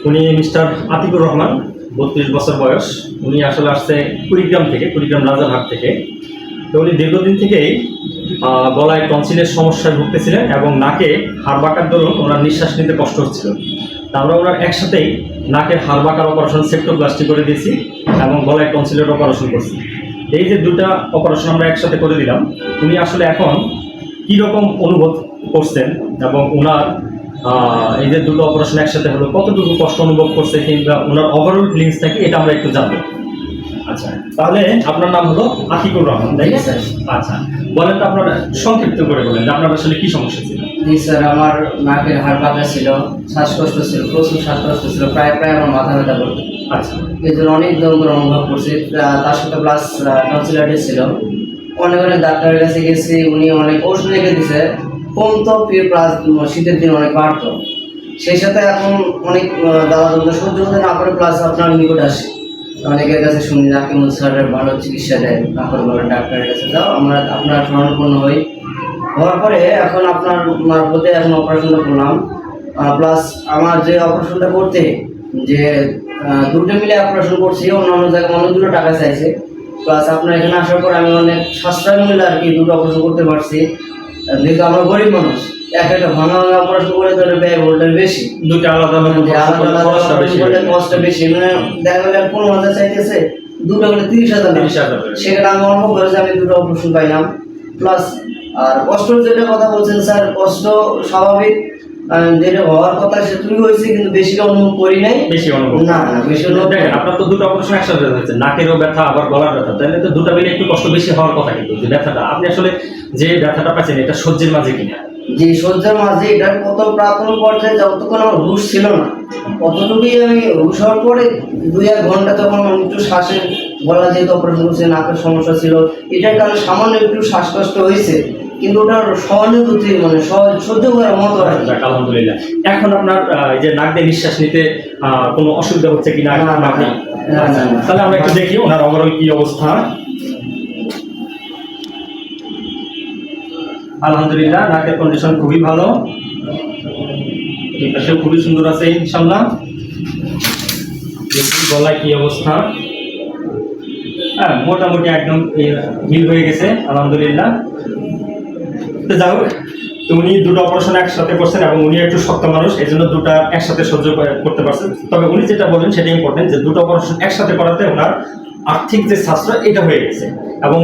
উনি মিস্টার আতিকুর রহমান, 32 বছর বয়স। উনি আসলে আসছে কুড়িগ্রাম থেকে, কুড়িগ্রাম রাজারহাট থেকে। তো উনি দীর্ঘদিন থেকেই গলায় টনসিলের সমস্যায় ভুগতেছিলেন এবং নাকে হাড় বাঁকার দরুন ওনার নিঃশ্বাস নিতে কষ্ট হচ্ছিল। তা আমরা ওনার একসাথেই নাকের হাড় বাঁকার অপারেশন, সেপ্টোপ্লাস্টি করে দিয়েছি এবং গলায় টনসিলের অপারেশন করছি। এই যে দুটা অপারেশন আমরা একসাথে করে দিলাম, উনি আসলে এখন কীরকম অনুভব করছেন এবং ওনার এই যে দুটো অপারেশন একসাথে হলো কতটুকু কষ্ট অনুভব করছে কিংবা ওনার ওভারঅল ফিলিংস থাকে, এটা আমরা একটু জানবো। আচ্ছা, তাহলে আপনার নাম হলো আতিকুর রহমান, তাই না? আচ্ছা, বলেন তো আপনারা সংক্ষিপ্ত করে বলেন যে আপনার আসলে কি সমস্যা ছিল? জি স্যার, আমার নাকের হাড় পাকা ছিল, শ্বাসকষ্ট ছিল, প্রচুর শ্বাসকষ্ট ছিল, প্রায় আমার মাথা ব্যথা করতো। আচ্ছা, এই জন্য অনেক দিন করে অনুভব করছি। তার সাথে প্লাস টনসিলাইটিস ছিল। অনেক ডাক্তারের কাছে গেছি, উনি অনেক ওষুধ লিখে দিছে, কমতো প্লাস শীতের দিন অনেক বাড়তো। সেই সাথে এখন অনেক দাদা সহ্য করতে না করে প্লাস আপনার নিকট আসি, অনেকের কাছে শুনি নাকিমুল স্যারের ভালো চিকিৎসা দেয়, তারপরে বলেন ডাক্তারের কাছে যাও, আমরা আপনার শরণাপন্ন হই। হওয়ার পরে এখন আপনার মারফতে এখন অপারেশনটা করলাম। প্লাস আমার যে অপারেশনটা করতে যে দুটো মিলে অপারেশন করছি, অন্যান্য জায়গায় অনেকগুলো টাকা চাইছে। প্লাস আপনার এখানে আসার পর আমি অনেক সাশ্রয় মূল্যে আর কি দুটো অপারেশন করতে পারছি। যেহেতু আমরা গরিব মানুষ, একটা ভাঙা অপারেশন করে তাহলে ব্যয় ভোল্টের বেশি, দুটো আলাদা কষ্ট বেশি, মানে দেখা গেলে 15,000 চাইতেছে, দুটো হলে 30,000। সেখানে আমি অল্প করে আমি দুটো অপারেশন পাইলাম। প্লাস আর কষ্ট যেটা কথা বলছেন স্যার, কষ্ট স্বাভাবিক, যেটা হওয়ার কথা সেটুকু হয়েছে, কিন্তু বেশি অনুভব করি নাই। বেশি অনুভব না বেশি অনুভব। দেখেন, আপনার তো দুটো অপারেশন একসাথে হয়েছে, নাকেরও ব্যথা আবার গলার ব্যথা, তাহলে তো দুটো মিলে একটু কষ্ট বেশি হওয়ার কথা। কিন্তু যে ব্যথাটা আপনি আসলে যে ব্যথাটা পাচ্ছেন, এটা সহ্যের মাঝে কিনা? যে সহ্যের মাঝে, এটার কত প্রাথমিক পর্যায়ে যতক্ষণ আমার হুশ ছিল না, অতটুকুই আমি হুশ হওয়ার পরে 2-1 ঘন্টা তখন একটু শ্বাসের গলা যেহেতু অপারেশন করছে, নাকের সমস্যা ছিল, এটার কারণে সামান্য একটু শ্বাসকষ্ট হয়েছে, কিন্তু ওটার সহানুভূতি মানে সহ্য করার মতো। আলহামদুলিল্লাহ। এখন আপনার এই যে নাক দিয়ে নিঃশ্বাস নিতে কোনো অসুবিধা হচ্ছে কিনা? তাহলে আমরা একটু দেখি ওনার ওভারঅল কি অবস্থা। আলহামদুলিল্লাহ, নাকের কন্ডিশন খুবই ভালো, এই পাশে খুবই সুন্দর আছে ইনশাআল্লাহ। দেখি গলায় কি অবস্থা। হ্যাঁ, মোটামুটি একদম হিল হয়ে গেছে আলহামদুলিল্লাহ। তো যাই হোক, তো উনি দুটো অপারেশন একসাথে করছেন এবং উনি একটু শক্ত মানুষ, এই জন্য দুটো একসাথে সহ্য করতে পারছেন। তবে উনি যেটা বলেন সেটা ইম্পর্টেন্ট, যে দুটো অপারেশন একসাথে করাতে ওনার আর্থিক যে সাশ্রয় এটা হয়ে গেছে এবং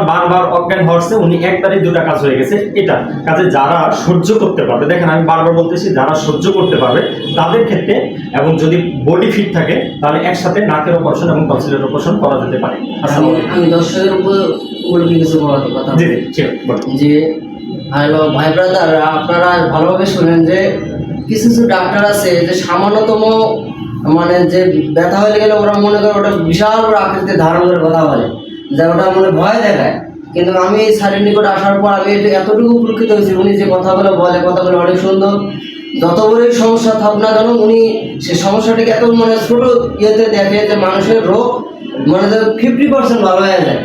বারবার অজ্ঞান হওয়ার উনি একবারই দুটা কাজ হয়ে গেছে। এটা কাজে যারা সহ্য করতে পারবে, দেখেন আমি বারবার বলতেছি, যারা সহ্য করতে পারবে তাদের ক্ষেত্রে এবং যদি বডি ফিট থাকে, তাহলে একসাথে নাকের অপারেশন এবং টনসিলের অপারেশন করা যেতে পারে। আমি দর্শকের উপর কিছু বলার কথা। জি হ্যালো ভাই ব্রাদার, আপনারা ভালোভাবে শুনেন যে কিছু কিছু ডাক্তার আছে যে সামান্যতম মানে যে ব্যথা হয়ে গেলে ওরা মনে করে ওটা বিশাল বড় আকৃতির ধারণ করে কথা বলে, যা ওটা মনে ভয় দেখায়। কিন্তু আমি স্যারের নিকট আসার পর আমি এতটুকু উপকৃত হয়েছি, উনি যে কথাগুলো বলে কথাগুলো অনেক সুন্দর। যত বড়ই সমস্যা থাক না কেন, উনি সেই সমস্যাটাকে এত মানে ছোট ইয়েতে দেখে যে মানুষের রোগ মানে 50% ভালো হয়ে যায়।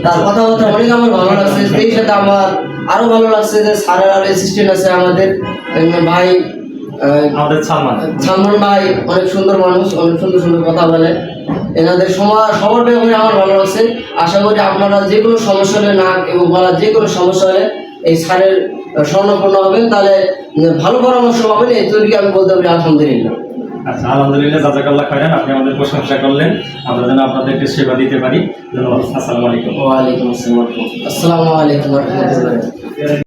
তার কথাবার্তা অনেক আমার ভালো লাগছে। সেই সাথে আমার আরো ভালো লাগছে যে স্যারের আরো অ্যাসিস্ট্যান্ট আছে আমাদের ভাই, আমাদের সালমান ভাই, অনেক সুন্দর মানুষ, অনেক সুন্দর সুন্দর কথা বলে। এনাদের সবার ব্যাপারে আমার ভালো লাগছে। আশা করি আপনারা যে কোনো সমস্যা হলে, নাক এবং গলার যে কোনো সমস্যা হলে এই স্যারের শরণাপন্ন হবেন, তাহলে ভালো পরামর্শ পাবেন। এই তৈরি আমি বলতে পারি আলহামদুলিল্লাহ। আচ্ছা, আলহামদুলিল্লাহ, জাযাকাল্লাহ খাইরান। আপনি আমাদের প্রশংসা করলেন, আমরা যেন আপনাদেরকে সেবা দিতে পারি। ধন্যবাদ। আসসালামু আলাইকুম। ওয়ালাইকুম আসসালাম। আসসালামু আলাইকুম ওয়া রাহমাতুল্লাহ।